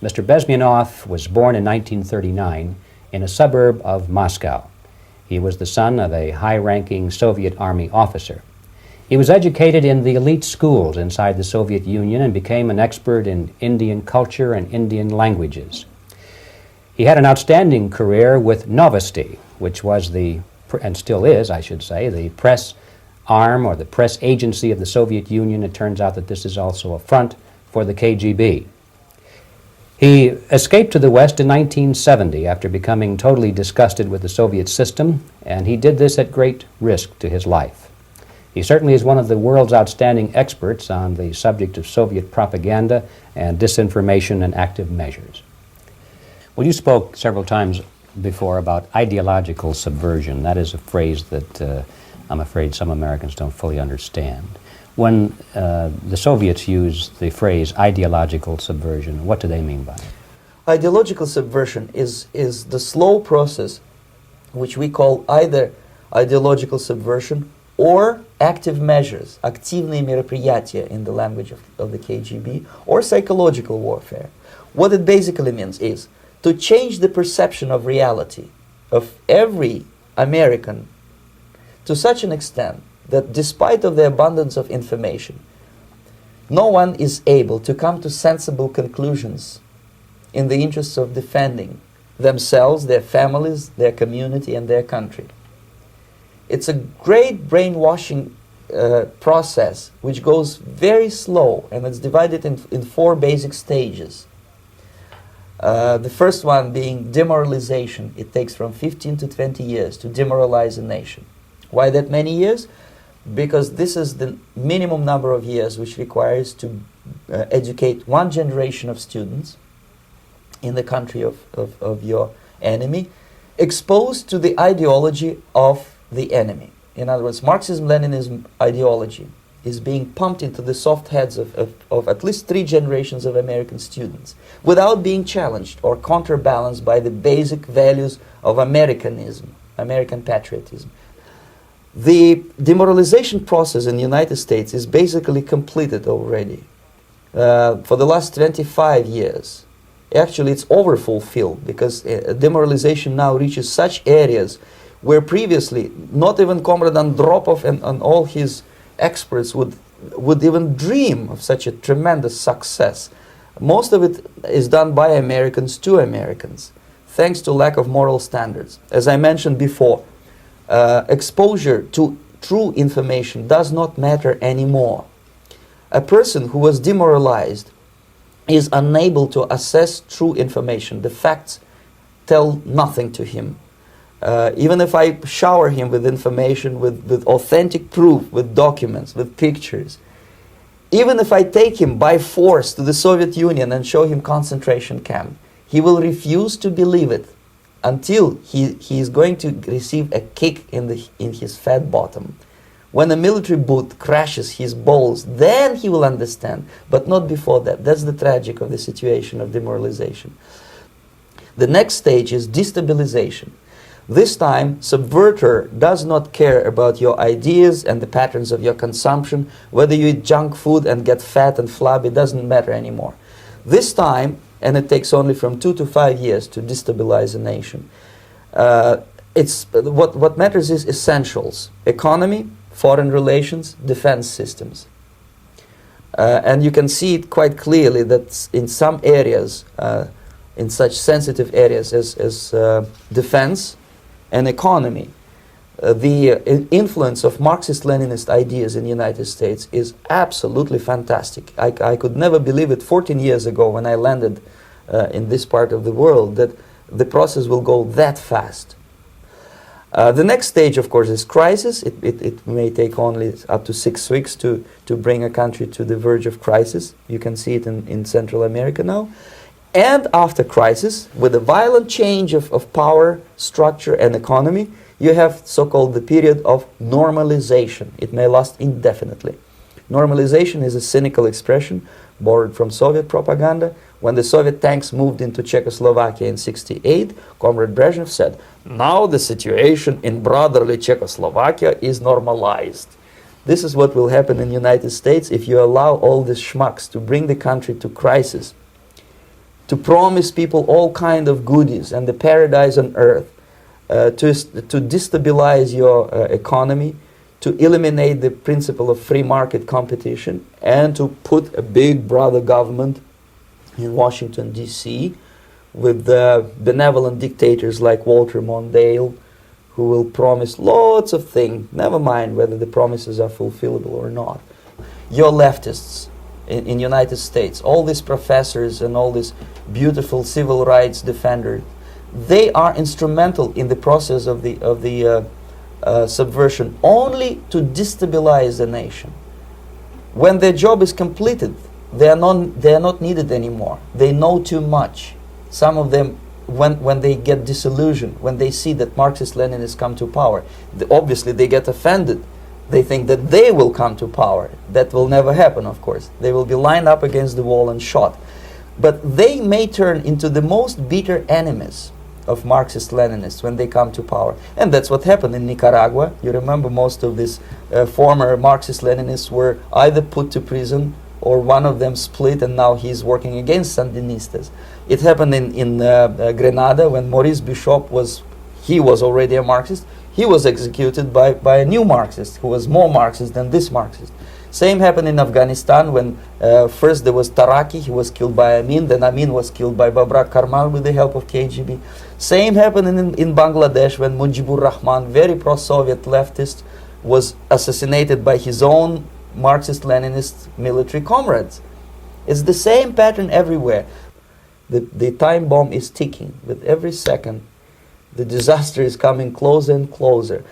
Mr. Bezmenov was born in 1939 in a suburb of Moscow. He was the son of a high-ranking Soviet Army officer. He was educated in the elite schools inside the Soviet Union and became an expert in Indian culture and Indian languages. He had an outstanding career with Novosti, which was and still is, I should say, the press arm or the press agency of the Soviet Union. It turns out that this is also a front for the KGB. He escaped to the West in 1970 after becoming totally disgusted with the Soviet system, and he did this at great risk to his life. He certainly is one of the world's outstanding experts on the subject of Soviet propaganda and disinformation and active measures. Well, you spoke several times before about ideological subversion. That is a phrase that I'm afraid some Americans don't fully understand. When the Soviets use the phrase ideological subversion, what do they mean by it? Ideological subversion is the slow process which we call either ideological subversion or active measures, активные мероприятия in the language of the KGB, or psychological warfare. What it basically means is to change the perception of reality of every American to such an extent that despite of the abundance of information, no one is able to come to sensible conclusions in the interests of defending themselves, their families, their community, and their country. It's a great brainwashing process which goes very slow, and it's divided in four basic stages. The first one being demoralization. It takes from 15 to 20 years to demoralize a nation. Why that many years? Because this is the minimum number of years which requires to educate one generation of students in the country of your enemy, exposed to the ideology of the enemy. In other words, Marxism-Leninism ideology is being pumped into the soft heads of at least 3 generations of American students without being challenged or counterbalanced by the basic values of Americanism, American patriotism. The demoralization process in the United States is basically completed already. For the last 25 years, actually it's overfulfilled, because demoralization now reaches such areas where previously not even Comrade Andropov and all his experts would even dream of such a tremendous success. Most of it is done by Americans to Americans, thanks to lack of moral standards. As I mentioned before, exposure to true information does not matter anymore. A person who was demoralized is unable to assess true information. The facts tell nothing to him. Even if I shower him with information, with authentic proof, with documents, with pictures, even if I take him by force to the Soviet Union and show him concentration camp, he will refuse to believe it until he is going to receive a kick in his fat bottom. When a military boot crashes his balls, then he will understand, but not before that. That's the tragic of the situation of demoralization. The next stage is destabilization. This time, subverter does not care about your ideas and the patterns of your consumption. Whether you eat junk food and get fat and flabby, doesn't matter anymore. This time, and it takes only from 2 to 5 years to destabilize a nation, what matters is essentials: economy, foreign relations, defense systems. And you can see it quite clearly that in some areas, in such sensitive areas as defense and economy, the influence of Marxist-Leninist ideas in the United States is absolutely fantastic. I could never believe it 14 years ago when I landed in this part of the world, that the process will go that fast. The next stage, of course, is crisis. It may take only up to 6 weeks to bring a country to the verge of crisis. You can see it in Central America now. And after crisis, with a violent change of power, structure, and economy, you have so-called the period of normalization. It may last indefinitely. Normalization is a cynical expression borrowed from Soviet propaganda. When the Soviet tanks moved into Czechoslovakia in '68, Comrade Brezhnev said, "Now the situation in brotherly Czechoslovakia is normalized." This is what will happen in the United States if you allow all these schmucks to bring the country to crisis. to promise people all kind of goodies and the paradise on earth, to destabilize your economy, to eliminate the principle of free market competition, and to put a big brother government in Washington, D.C., with benevolent dictators like Walter Mondale, who will promise lots of things, never mind whether the promises are fulfillable or not. Your leftists in United States, all these professors and all these beautiful civil rights defenders, they are instrumental in the process of the subversion only to destabilize the nation. When their job is completed, they are not needed anymore. They know too much. Some of them, when they get disillusioned, when they see that Marxist-Leninists come to power, obviously they get offended. They think that they will come to power. That will never happen, of course. They will be lined up against the wall and shot. But they may turn into the most bitter enemies of Marxist-Leninists when they come to power. And that's what happened in Nicaragua. You remember most of these former Marxist-Leninists were either put to prison or one of them split, and now he's working against Sandinistas. It happened in Grenada when Maurice Bishop was already a Marxist. He was executed by a new Marxist who was more Marxist than this Marxist. Same happened in Afghanistan when first there was Taraki, he was killed by Amin, then Amin was killed by Babrak Karmal with the help of KGB. Same happened in Bangladesh when Mujibur Rahman, very pro-Soviet leftist, was assassinated by his own Marxist-Leninist military comrades. It's the same pattern everywhere. The time bomb is ticking. With every second, the disaster is coming closer and closer.